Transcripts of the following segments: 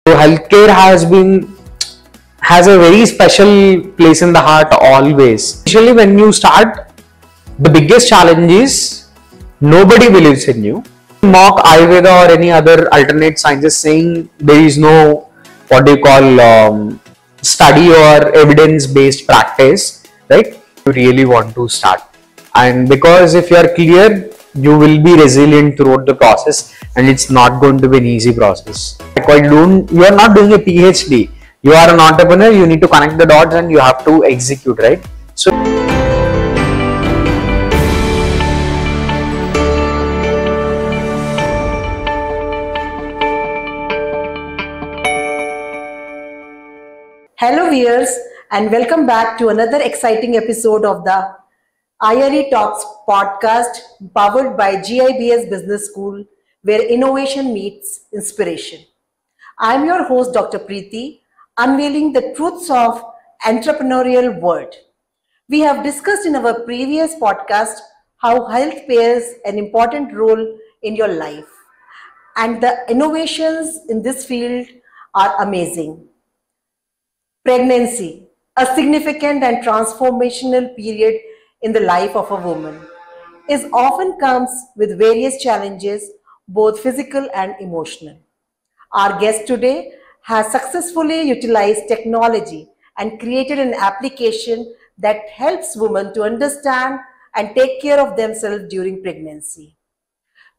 So healthcare has a very special place in the heart always. Especially when you start, the biggest challenge is nobody believes in you. Mock Ayurveda or any other alternate sciences saying there is no study or evidence-based practice, right? You really want to start, and because if you are clear, you will be resilient throughout the process, and it's not going to be an easy process. You are not doing a PhD. You are an entrepreneur. You need to connect the dots and you have to execute, right? So. Hello viewers, and welcome back to another exciting episode of the IRE Talks Podcast powered by GIBS Business School, where innovation meets inspiration. I'm your host Dr. Preeti, unveiling the truths of entrepreneurial world. We have discussed in our previous podcast how health plays an important role in your life, and the innovations in this field are amazing. Pregnancy, a significant and transformational period in the life of a woman, is often comes with various challenges, both physical and emotional. Our guest today has successfully utilized technology and created an application that helps women to understand and take care of themselves during pregnancy.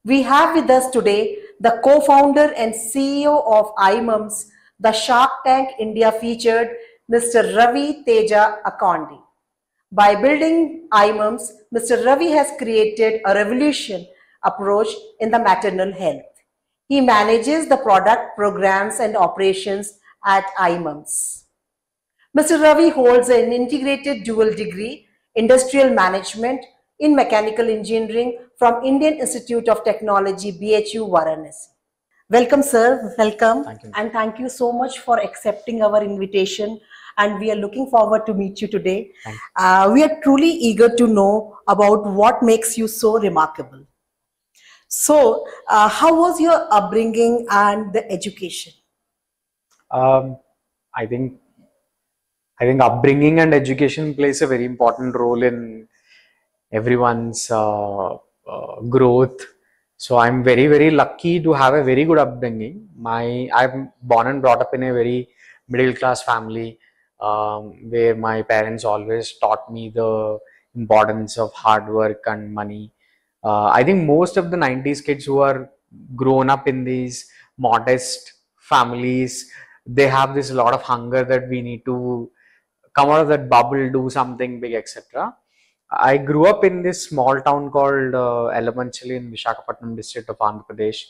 We have with us today the co-founder and CEO of iMumz, the Shark Tank India featured Mr. Ravi Teja Akondi. By building iMumz, Mr. Ravi has created a revolution approach in the maternal health. He manages the product, programs and operations at iMumz. Mr. Ravi holds an integrated dual degree, Industrial Management in Mechanical Engineering from Indian Institute of Technology, BHU, Varanasi. Welcome, sir. Welcome. Thank you. And thank you so much for accepting our invitation. And we are looking forward to meet you today. We are truly eager to know about what makes you so remarkable. So, how was your upbringing and the education? I think upbringing and education plays a very important role in everyone's growth. So I'm very, very lucky to have a very good upbringing. I'm born and brought up in a very middle class family, where my parents always taught me the importance of hard work and money. I think most of the 90s kids who are grown up in these modest families, they have this lot of hunger that we need to come out of that bubble, do something big, etc. I grew up in this small town called Elementally in Visakhapatnam district of Andhra Pradesh.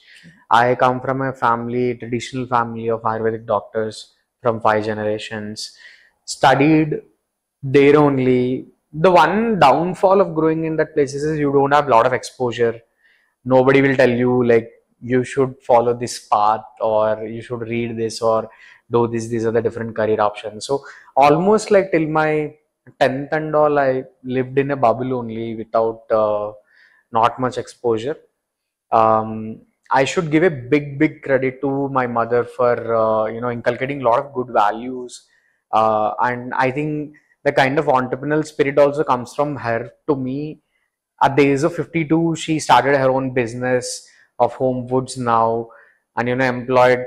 I come from a traditional family of Ayurvedic doctors from 5 generations. Studied there only. The one downfall of growing in that place is you don't have a lot of exposure. Nobody will tell you like you should follow this path or you should read this or do this. These are the different career options. So almost like till my 10th and all, I lived in a bubble only without not much exposure. I should give a big credit to my mother for inculcating a lot of good values, and I think the kind of entrepreneurial spirit also comes from her to me. At the age of 52, she started her own business of home foods now, and employed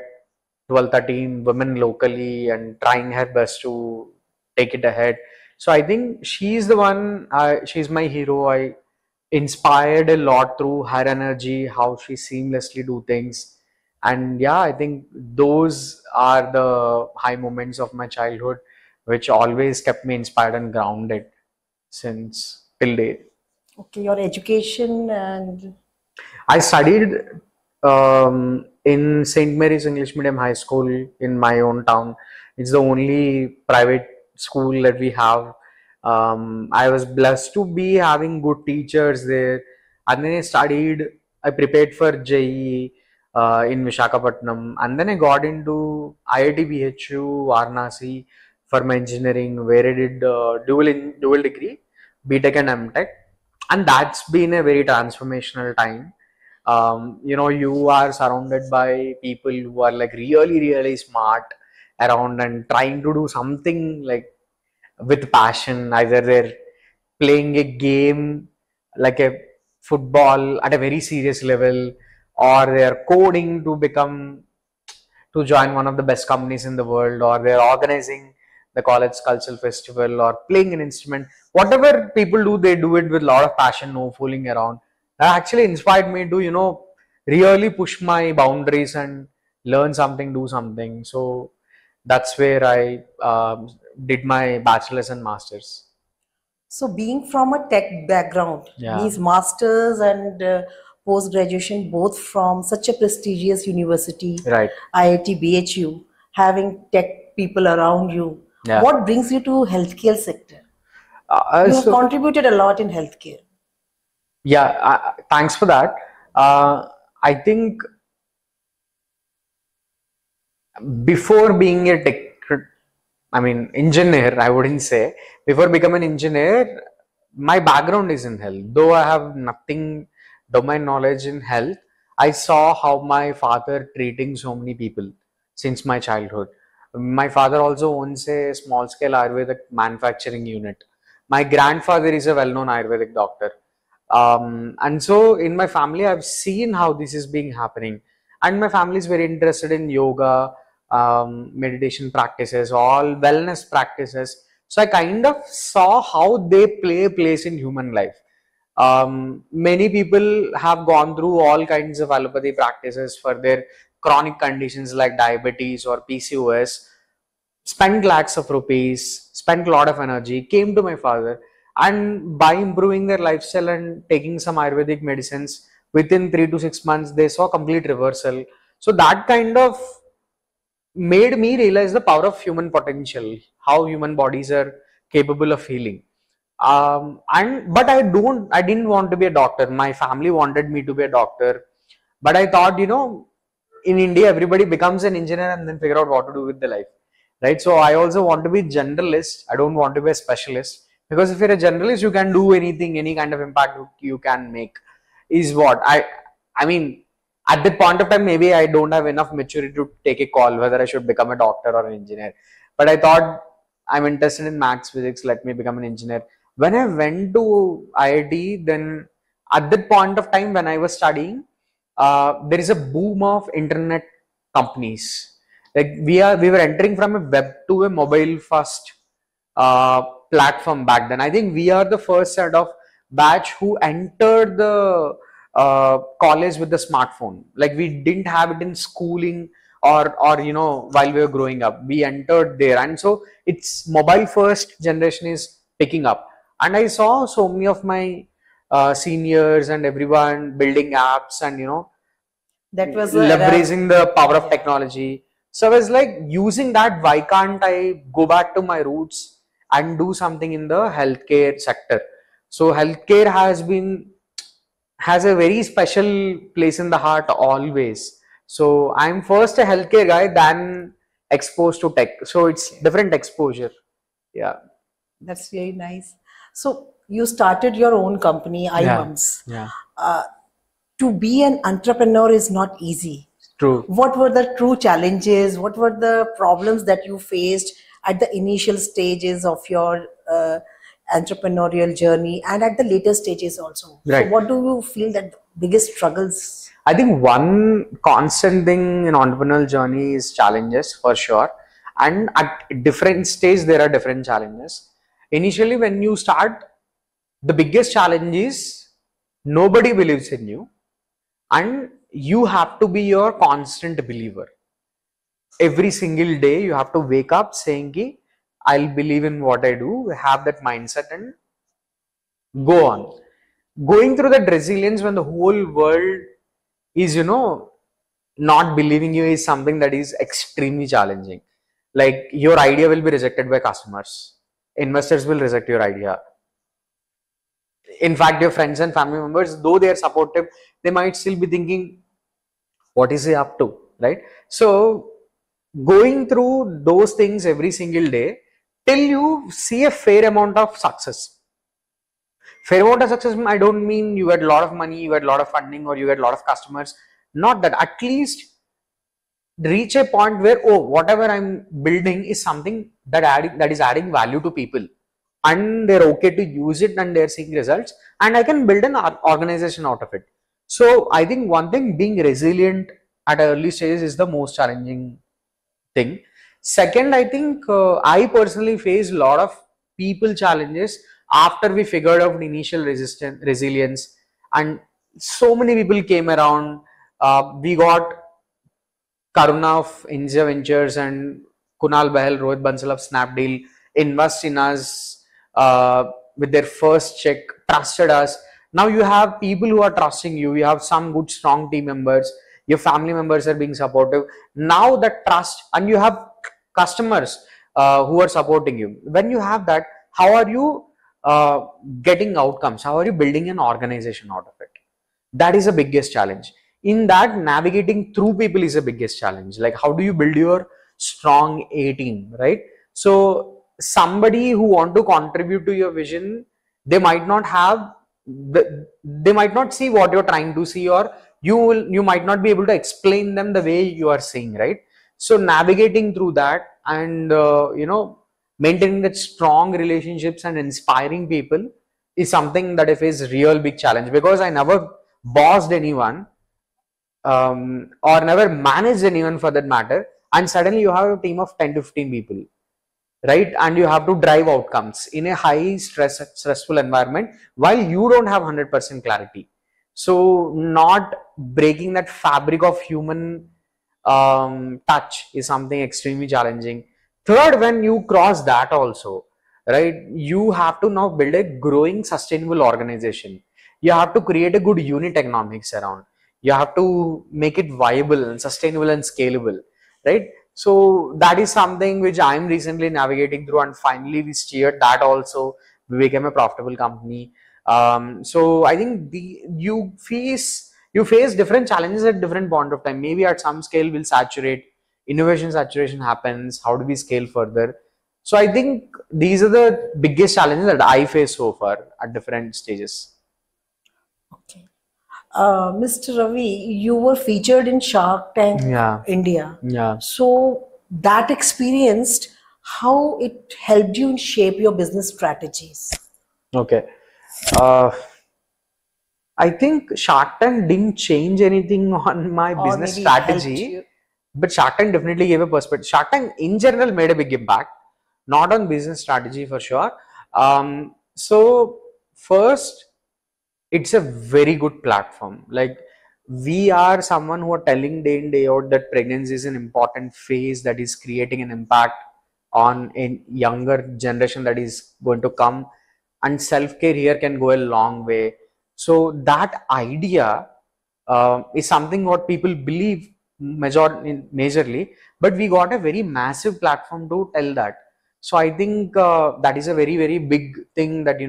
12-13 women locally and trying her best to take it ahead. So I think she's the one, she's my hero. I inspired a lot through her energy, how she seamlessly do things. And yeah, I think those are the high moments of my childhood, which always kept me inspired and grounded since till date. Okay, your education and... I studied in St. Mary's English Medium High School in my own town. It's the only private school that we have. I was blessed to be having good teachers there, and then I prepared for JEE in Visakhapatnam, and then I got into IIT BHU Varanasi for my engineering, where I did dual degree, BTech and MTech, and that's been a very transformational time. You are surrounded by people who are like really, really smart around and trying to do something like with passion. Either they're playing a game like a football at a very serious level, or they're coding to join one of the best companies in the world, or they're organizing the college cultural festival, or playing an instrument. Whatever people do, they do it with a lot of passion, no fooling around. That actually inspired me to, really push my boundaries and learn something, do something. So that's where I did my bachelor's and master's. So, being from a tech background Yeah, means masters and post graduation both from such a prestigious university, right. IIT, BHU, having tech people around you. Yeah. What brings you to healthcare sector? You have So contributed a lot in healthcare. yeah, thanks for that. I think before being a engineer, I wouldn't say. Before becoming an engineer, my background is in health. Though I have nothing domain knowledge in health, I saw how my father treating so many people since my childhood. My father also owns a small scale Ayurvedic manufacturing unit. My grandfather is a well known Ayurvedic doctor. And so in my family, I've seen how this is being happening. And my family is very interested in yoga, meditation practices, all wellness practices. So I kind of saw how they play a place in human life. Many people have gone through all kinds of allopathy practices for their chronic conditions like diabetes or PCOS, spent lakhs of rupees, spent a lot of energy, came to my father, and by improving their lifestyle and taking some Ayurvedic medicines, within 3 to 6 months, they saw complete reversal. So that kind of made me realize the power of human potential, how human bodies are capable of healing. And but I didn't want to be a doctor. My family wanted me to be a doctor, but I thought, in India, everybody becomes an engineer and then figure out what to do with their life, right? So I also want to be generalist. I don't want to be a specialist, because if you're a generalist, you can do anything, any kind of impact you can make. Is what I mean. At that point of time, maybe I don't have enough maturity to take a call whether I should become a doctor or an engineer. But I thought, I'm interested in maths, physics. Let me become an engineer. When I went to IIT, then at that point of time when I was studying, there is a boom of internet companies. Like we were entering from a web to a mobile first platform back then. I think we are the first set of batch who entered the college with the smartphone. Like we didn't have it in schooling, or while we were growing up, we entered there, and so it's mobile first generation is picking up. And I saw so many of my seniors and everyone building apps and That was a era. leveraging the power of Yeah. technology. So I was like, using that, why can't I go back to my roots and do something in the healthcare sector? So healthcare has a very special place in the heart always. So I'm first a healthcare guy, then exposed to tech. So it's Okay. different exposure. Yeah. That's very nice. So you started your own company, Yeah. iMumz. Yeah. Uh, to be an entrepreneur is not easy. True. What were the true challenges? What were the problems that you faced at the initial stages of your entrepreneurial journey and at the later stages also? So, Right. what do you feel that the biggest struggles? I think one constant thing in entrepreneurial journey is challenges for sure. And at different stages, there are different challenges. Initially, when you start, the biggest challenge is nobody believes in you, and you have to be your constant believer. Every single day, you have to wake up saying, Ki, I'll believe in what I do, have that mindset, and go on. Going through that resilience when the whole world is, not believing you is something that is extremely challenging. Like your idea will be rejected by customers, investors will reject your idea. In fact, your friends and family members, though they are supportive, they might still be thinking, what is he up to, right? So going through those things every single day till you see a fair amount of success. Fair amount of success, I don't mean you get a lot of money, you get a lot of funding, or you get a lot of customers. Not that. At least reach a point where, oh, whatever I'm building is something that is adding value to people, and they're okay to use it, and they're seeing results, and I can build an organization out of it. So I think one thing, being resilient at early stages is the most challenging thing. Second, I think I personally faced a lot of people challenges after we figured out the initial resilience, and so many people came around. We got Karuna of India Ventures and Kunal Bahal, Rohit Bansal of Snapdeal invest in us with their first check, trusted us. Now you have people who are trusting you. You have some good, strong team members. Your family members are being supportive. Now that trust, and you have customers who are supporting you. When you have that, how are you getting outcomes? How are you building an organization out of it? That is the biggest challenge. In that, navigating through people is the biggest challenge. Like, how do you build your strong A team, right? So somebody who want to contribute to your vision, they might not have they might not see what you're trying to see, or you might not be able to explain them the way you are saying, right? So navigating through that, and maintaining that strong relationships and inspiring people is something that I face real big challenge, because I never bossed anyone, or never managed anyone for that matter, and suddenly you have a team of 10 to 15 people, right? And you have to drive outcomes in a high stressful environment while you don't have 100% clarity. So not breaking that fabric of human touch is something extremely challenging. Third, when you cross that also, right, you have to now build a growing sustainable organization. You have to create a good unit economics around. You have to make it viable and sustainable and scalable, right? So that is something which I'm recently navigating through, and finally we steered that also. We became a profitable company. So I think you face different challenges at different point of time. Maybe at some scale we'll saturate, innovation saturation happens. How do we scale further? So I think these are the biggest challenges that I face so far at different stages. Okay. Mr. Ravi, you were featured in Shark Tank Yeah. India. Yeah. So that experience, how it helped you shape your business strategies? Okay. I think Shark Tank didn't change anything on my Or business maybe it helped strategy, you? but Shark Tank definitely gave a perspective. Shark Tank in general made a big impact, not on business strategy for sure. So first, it's a very good platform. Like, we are someone who are telling day in day out that pregnancy is an important phase that is creating an impact on a younger generation that is going to come, and self-care here can go a long way. So that idea is something what people believe majorly, but we got a very massive platform to tell that. So I think that is a very, very big thing that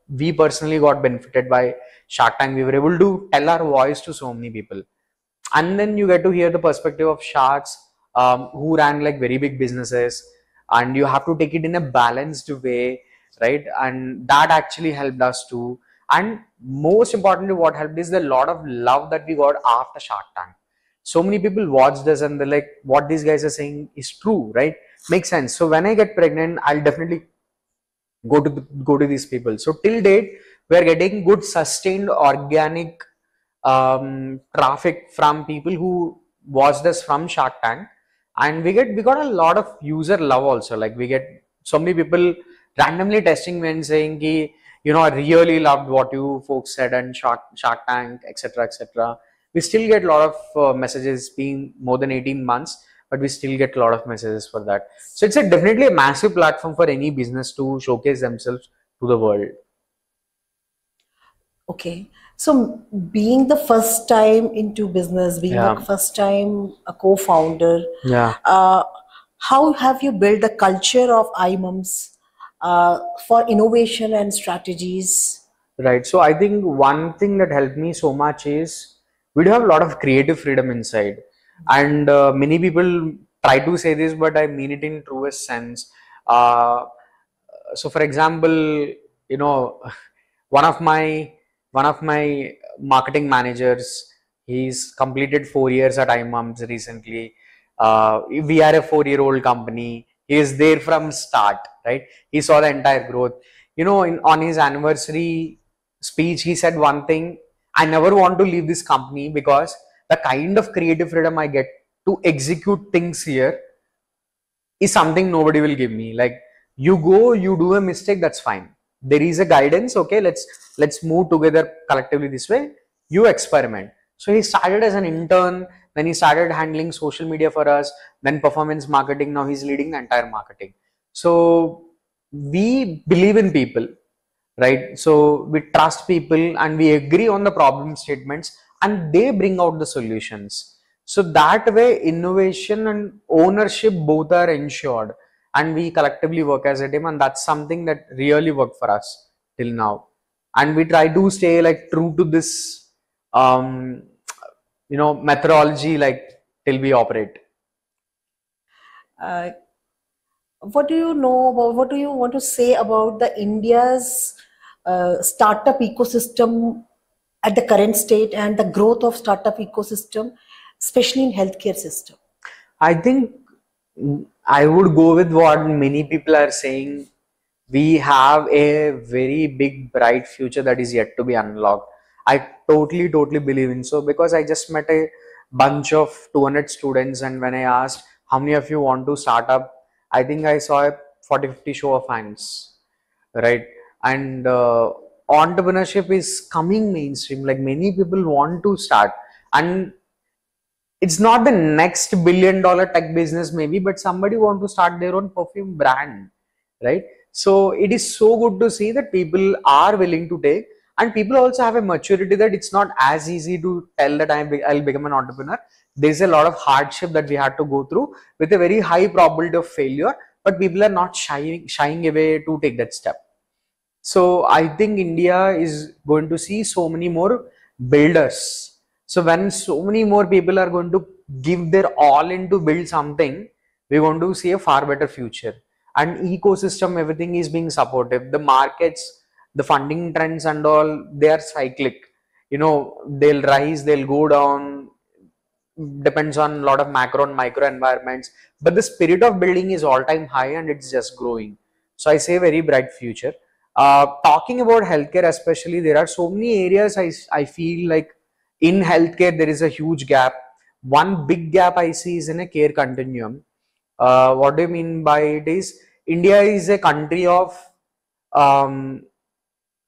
we personally got benefited by Shark Tank. We were able to tell our voice to so many people, and then you get to hear the perspective of sharks who ran like very big businesses, and you have to take it in a balanced way, right? And that actually helped us too. And most importantly, what helped is the lot of love that we got after Shark Tank. So many people watched this and they're like, what these guys are saying is true, right? Makes sense. So when I get pregnant, I'll definitely go to these people. So till date, we are getting good sustained organic traffic from people who watched us from Shark Tank, and we got a lot of user love also. Like, we get so many people randomly testing me and saying ki, I really loved what you folks said and Shark Tank, etc., etc. We still get a lot of messages. Being more than 18 months, but we still get a lot of messages for that. So it's definitely a massive platform for any business to showcase themselves to the world. Okay. So being the first time into business, being Yeah. the first time a co-founder, Yeah. how have you built the culture of iMumz for innovation and strategies? Right. So I think one thing that helped me so much is we do have a lot of creative freedom inside. And many people try to say this, but I mean it in truest sense. So for example, you know, one of my one of my marketing managers, he's completed 4 years at iMumz recently. We are a 4-year-old company. He is there from start, right? He saw the entire growth. On his anniversary speech, he said one thing: I never want to leave this company because the kind of creative freedom I get to execute things here is something nobody will give me. Like, you go, you do a mistake, that's fine. There is a guidance. Okay, let's move together collectively this way. You experiment. So he started as an intern, then he started handling social media for us, then performance marketing. Now he's leading the entire marketing. So we believe in people, right? So we trust people and we agree on the problem statements, and they bring out the solutions. So that way, innovation and ownership both are ensured, and we collectively work as a team, and that's something that really worked for us till now. And we try to stay like true to this, methodology, like till we operate. Uh, what do you know about, what do you want to say about the India's startup ecosystem at the current state and the growth of startup ecosystem, especially in healthcare system? I think I would go with what many people are saying. We have a very big, bright future that is yet to be unlocked. I totally believe in so, because I just met a bunch of 200 students, and when I asked how many of you want to start up, I think I saw a 40-50 show of hands, right? And entrepreneurship is coming mainstream. Like, many people want to start, and it's not the next billion-dollar tech business maybe, but somebody want to start their own perfume brand, right? So it is so good to see that people are willing to take, and people also have a maturity that it's not as easy to tell that I'll become an entrepreneur. There's a lot of hardship that we had to go through with a very high probability of failure, but people are not shying away to take that step. So I think India is going to see so many more builders. So when so many more people are going to give their all in to build something, we're going to see a far better future. And ecosystem, everything is being supportive. The markets, the funding trends and all, they are cyclic. They'll rise, they'll go down, depends on a lot of macro and micro environments, but the spirit of building is all time high and it's just growing. So I say very bright future. Talking about healthcare especially, there are so many areas I feel like in healthcare there is a huge gap. One big gap I see is in a care continuum. What do you mean by it is, India is a country of um,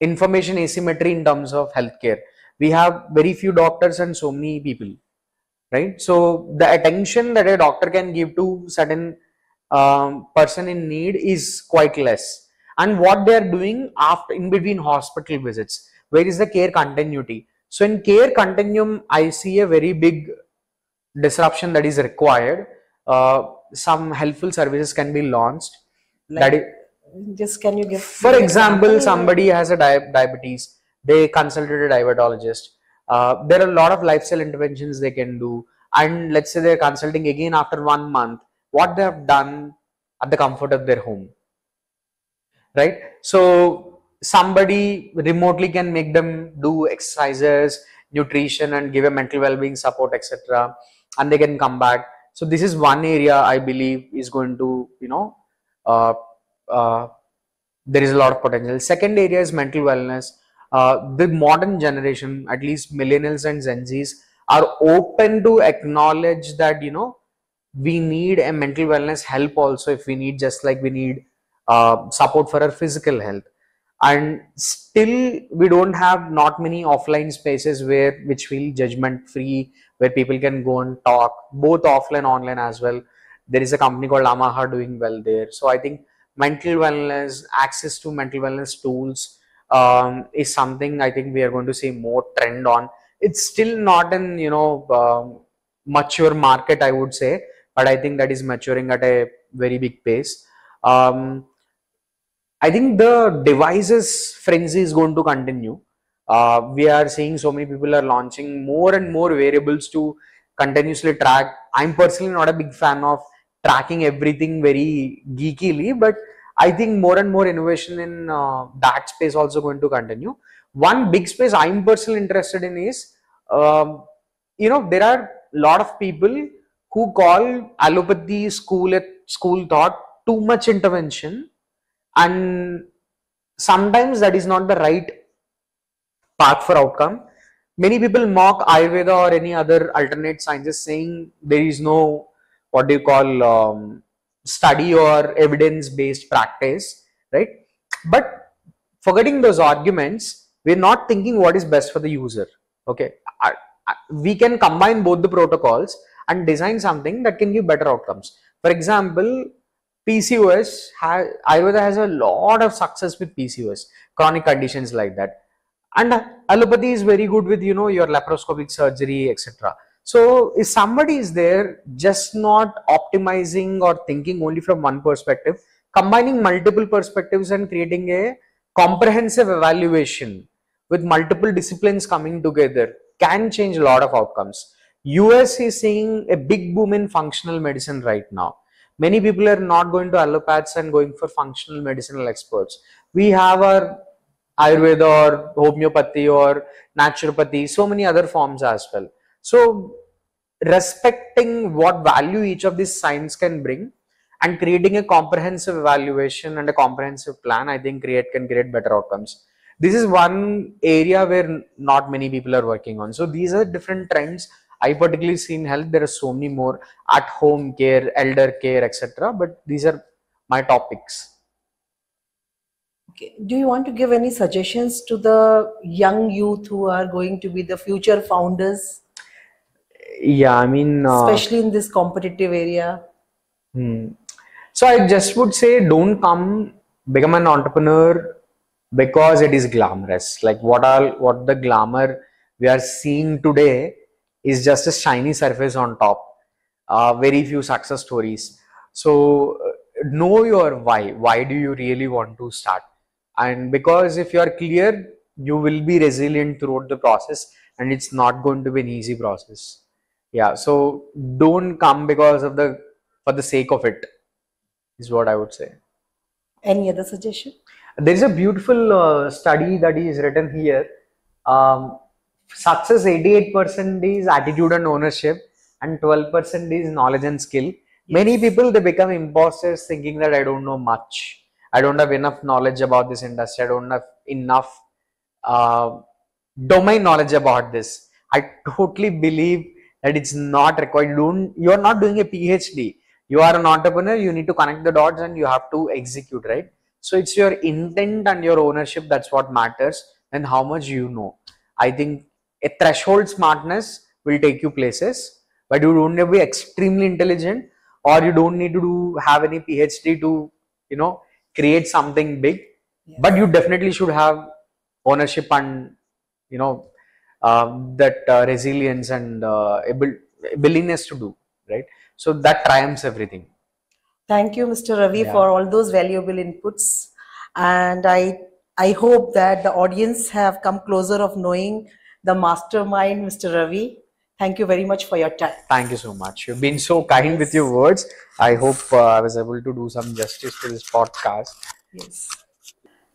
information asymmetry in terms of healthcare. We have very few doctors and so many people, right? So the attention that a doctor can give to certain person in need is quite less. And what they are doing after, in between hospital visits, where is the care continuity? So in care continuum, I see a very big disruption that is required. Some helpful services can be launched. That is, Just can you give for example, somebody has a diabetes, they consulted a diabetologist. There are a lot of lifestyle interventions they can do, and let's say they're consulting again after 1 month, what they have done at the comfort of their home, right? So somebody remotely can make them do exercises, nutrition, and give a mental well-being support, etc., and they can come back. So this is one area I believe is going to, uh, uh, there is a lot of potential. Second area is mental wellness. The modern generation, at least millennials and Gen Zs, are open to acknowledge that we need a mental wellness help also, if we need, just like we need support for our physical health. And still we don't have not many offline spaces which feel judgment free, where people can go and talk, both offline online as well. There is a company called Amaha doing well there. So I think mental wellness, access to mental wellness tools, is something I think we are going to see more trend on. It's still not an mature market, I would say, but I think that is maturing at a very big pace. I think the devices frenzy is going to continue. We are seeing so many people are launching more and more variables to continuously track. I'm personally not a big fan of tracking everything very geekily, but I think more and more innovation in that space also going to continue. One big space I'm personally interested in is, there are a lot of people who call allopathy school thought too much intervention, and sometimes that is not the right path for outcome. Many people mock Ayurveda or any other alternate sciences, saying there is no, what do you call, study or evidence based practice, right? But forgetting those arguments, we're not thinking what is best for the user. Okay, we can combine both the protocols and design something that can give better outcomes. For example, Ayurveda has a lot of success with PCOS, chronic conditions like that, and allopathy is very good with your laparoscopic surgery, etc. So if somebody is there just not optimizing or thinking only from one perspective, combining multiple perspectives and creating a comprehensive evaluation with multiple disciplines coming together can change a lot of outcomes. US is seeing a big boom in functional medicine right now. Many people are not going to allopaths and going for functional medicinal experts. We have our Ayurveda or homeopathy or naturopathy, so many other forms as well. So respecting what value each of these science can bring and creating a comprehensive evaluation and a comprehensive plan, I think can create better outcomes. This is one area where not many people are working on. So these are different trends. I particularly see in health, there are so many more: at home care, elder care, etc. But these are my topics. Okay. Do you want to give any suggestions to the young youth who are going to be the future founders, Yeah, I mean, especially in this competitive area? So I just would say, don't become an entrepreneur because it is glamorous. Like what the glamour we are seeing today is just a shiny surface on top. Very few success stories. So know your why. Why do you really want to start? And because if you are clear, you will be resilient throughout the process, and it's not going to be an easy process. Yeah. So don't come for the sake of it, is what I would say. Any other suggestion? There is a beautiful study that is written here. Success 88% is attitude and ownership, and 12% is knowledge and skill. Many people, they become imposters thinking that I don't know much. I don't have enough knowledge about this industry. I don't have enough uh, domain knowledge about this. I totally believe that it's not required. You're not doing a PhD. You are an entrepreneur. You need to connect the dots and you have to execute, right? So it's your intent and your ownership that's what matters, and how much you know. I think a threshold smartness will take you places, but you don't have to be extremely intelligent, or you don't need to have any PhD to create something big. Yes. But you definitely should have ownership and that resilience and willingness to do, right? So that triumphs everything. Thank you, Mr. Ravi, Yeah. for all those valuable inputs. And I hope that the audience have come closer of knowing the mastermind, Mr. Ravi. Thank you very much for your time. Thank you so much. You've been so kind with your words. I hope I was able to do some justice to this podcast. Yes.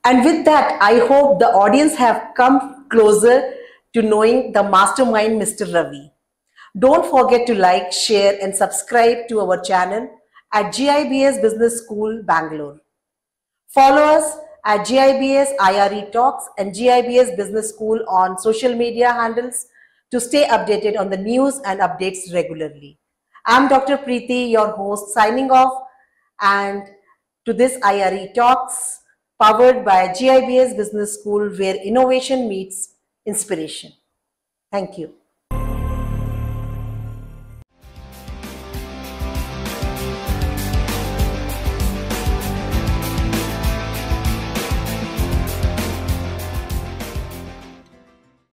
And with that, I hope the audience have come closer to knowing the mastermind, Mr. Ravi. Don't forget to like, share, and subscribe to our channel at GIBS Business School, Bangalore. Follow us at GIBS IRE Talks and GIBS Business School on social media handles to stay updated on the news and updates regularly. I'm Dr. Preeti, your host, signing off, and to this IRE Talks, powered by GIBS Business School, where innovation meets inspiration. Thank you.